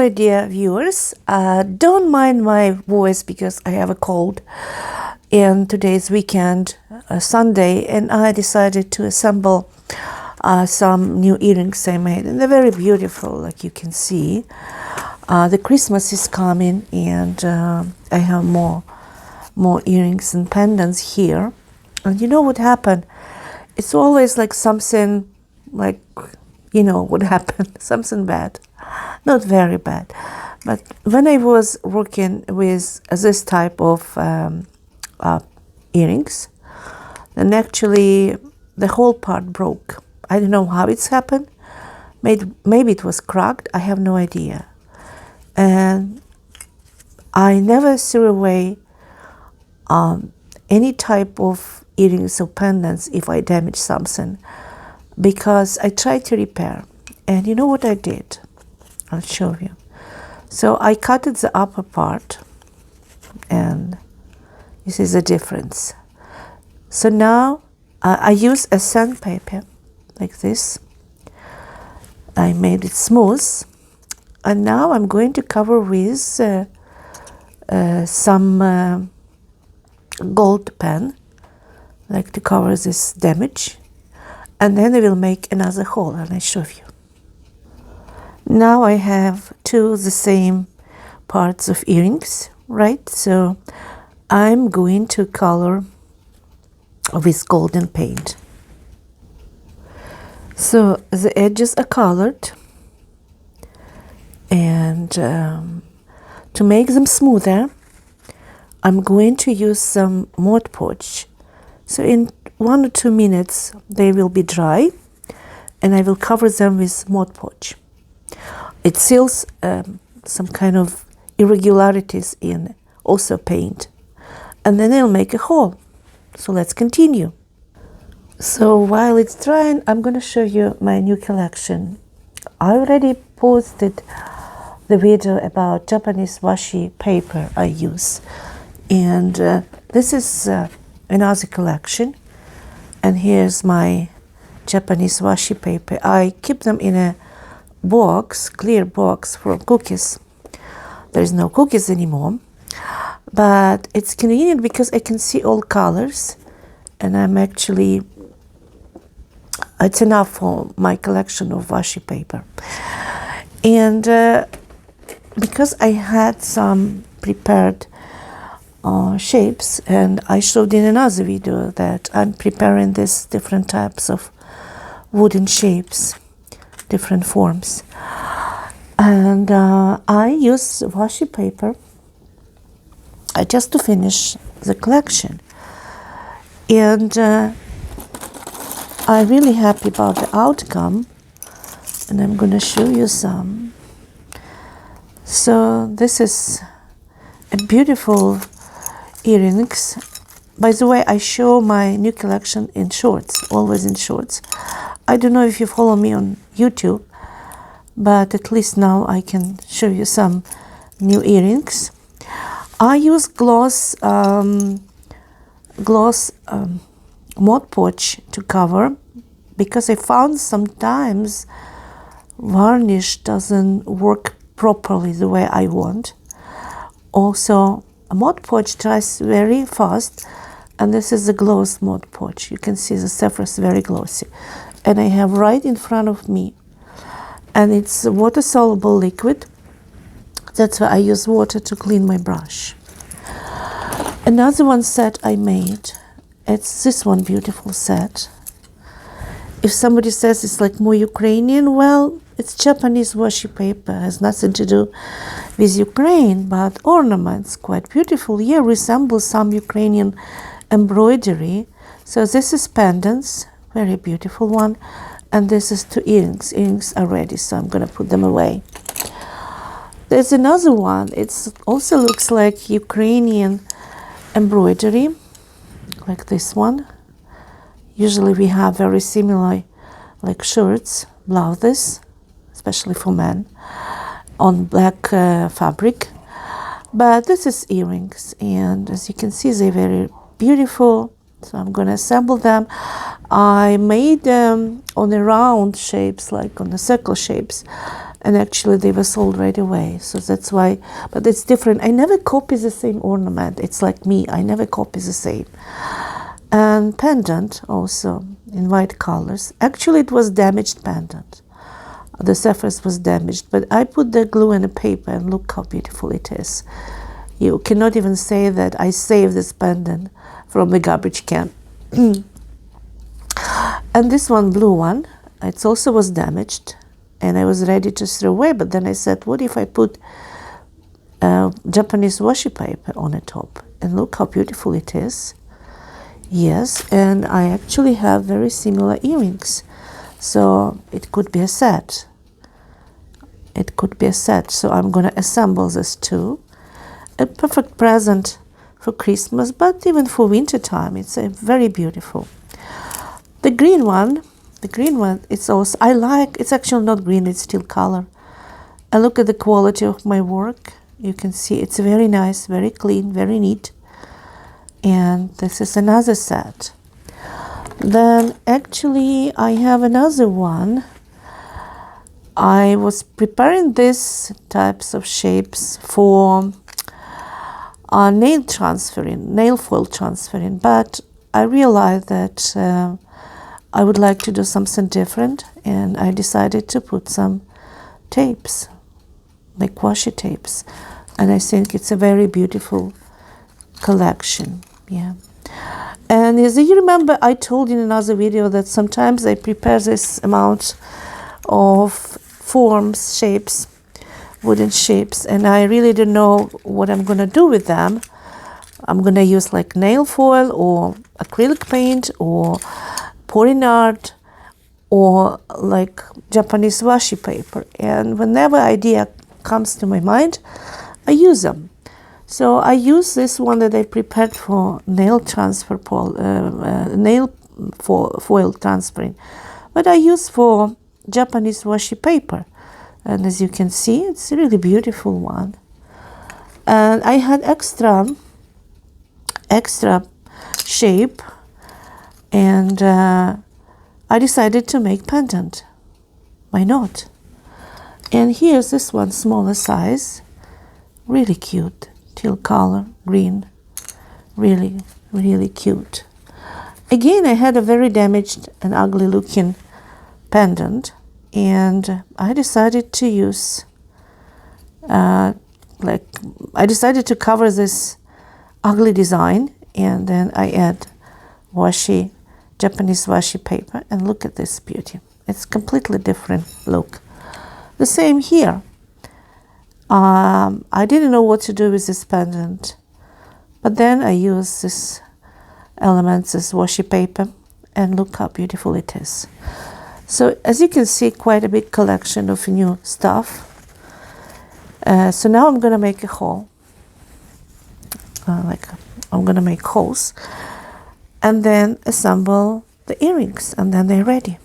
my dear viewers. Don't mind my voice because I have a cold. And today's weekend, Sunday, and I decided to assemble some new earrings I made. And they're very beautiful, like you can see. The Christmas is coming, and I have more earrings and pendants here. And you know what happened? It's always like something, like, you know what happened, something bad. Not very bad. But when I was working with this type of earrings, then actually the whole part broke. I don't know how it's happened. Maybe it was cracked. I have no idea. And I never threw away any type of earrings or pendants if I damaged something, because I tried to repair. And you know what I did? I'll show you. So I cut the upper part, and this is the difference. So now I use a sandpaper like this. I made it smooth, and now I'm going to cover with some gold pen, like to cover this damage, and then I will make another hole, and I show you. Now I have two the same parts of earrings, right? So I'm going to color with golden paint. So the edges are colored, and to make them smoother, I'm going to use some Mod Podge. So in 1 or 2 minutes they will be dry, and I will cover them with Mod Podge. It seals some kind of irregularities in also paint, and then I'll make a hole. So let's continue. So while it's drying, I'm going to show you my new collection. I already posted the video about Japanese washi paper I use, and this is another collection, and here's my Japanese washi paper. I keep them in a box, clear box from cookies. There's no cookies anymore, but it's convenient because I can see all colors, and it's enough for my collection of washi paper. And because I had some prepared shapes, and I showed in another video that I'm preparing these different types of wooden shapes, different forms, and I use washi paper just to finish the collection. And I'm really happy about the outcome, and I'm going to show you some. So this is a beautiful earrings. By the way, I show my new collection in shorts, always in shorts. I don't know if you follow me on YouTube, but at least now I can show you some new earrings. I use gloss Mod Podge to cover, because I found sometimes varnish doesn't work properly the way I want. Also, Mod Podge dries very fast, and this is the gloss Mod Podge. You can see the surface very glossy, and I have right in front of me, and it's water-soluble liquid. That's why I use water to clean my brush. Another one set I made, it's this one beautiful set. If somebody says it's like more Ukrainian, well, it's Japanese washi paper, has nothing to do with Ukraine, but ornaments, quite beautiful. Yeah, resembles some Ukrainian embroidery. So this is pendants, very beautiful one, and this is two earrings. Earrings are ready, so I'm going to put them away. There's another one. It also looks like Ukrainian embroidery, like this one. Usually we have very similar, like shirts, blouses, especially for men, on black fabric. But this is earrings, and as you can see, they're very beautiful, So I'm going to assemble them. I made them on the round shapes, like on the circle shapes, and actually they were sold right away. So that's why, but it's different. I never copy the same ornament. It's like me, I never copy the same. And pendant also in white colors. Actually it was damaged pendant. The surface was damaged, but I put the glue in the paper and look how beautiful it is. You cannot even say that I saved this pendant from the garbage can. And this one, blue one, it also was damaged and I was ready to throw away, but then I said, what if I put Japanese washi paper on the top? And look how beautiful it is. Yes, and I actually have very similar earrings, so it could be a set. It could be a set, so I'm going to assemble this too. A perfect present for Christmas, but even for winter time, it's a very beautiful. The green one, it's also, I like, it's actually not green, it's still color. I look at the quality of my work. You can see it's very nice, very clean, very neat. And this is another set. Then actually I have another one. I was preparing these types of shapes for nail foil transferring, but I realized that I would like to do something different, and I decided to put some tapes, like washi tapes, and I think it's a very beautiful collection. Yeah. And as you remember, I told in another video that sometimes I prepare this amount of forms, shapes, wooden shapes, and I really don't know what I'm going to do with them. I'm going to use like nail foil or acrylic paint or pouring art or like Japanese washi paper. And whenever idea comes to my mind, I use them. So I use this one that I prepared for nail transfer, foil transferring, but I use for Japanese washi paper. And as you can see, it's a really beautiful one. And I had extra shape, and I decided to make pendant. Why not? And here's this one, smaller size, really cute, teal color, green, really, really cute. Again, I had a very damaged and ugly looking pendant, and I decided to use, I decided to cover this ugly design, and then I add Japanese washi paper, and look at this beauty. It's completely different look. The same here. I didn't know what to do with this pendant, but then I used this elements, this washi paper, and look how beautiful it is. So as you can see, quite a big collection of new stuff. So now I'm going to make a hole. I'm going to make holes and then assemble the earrings, and then they're ready.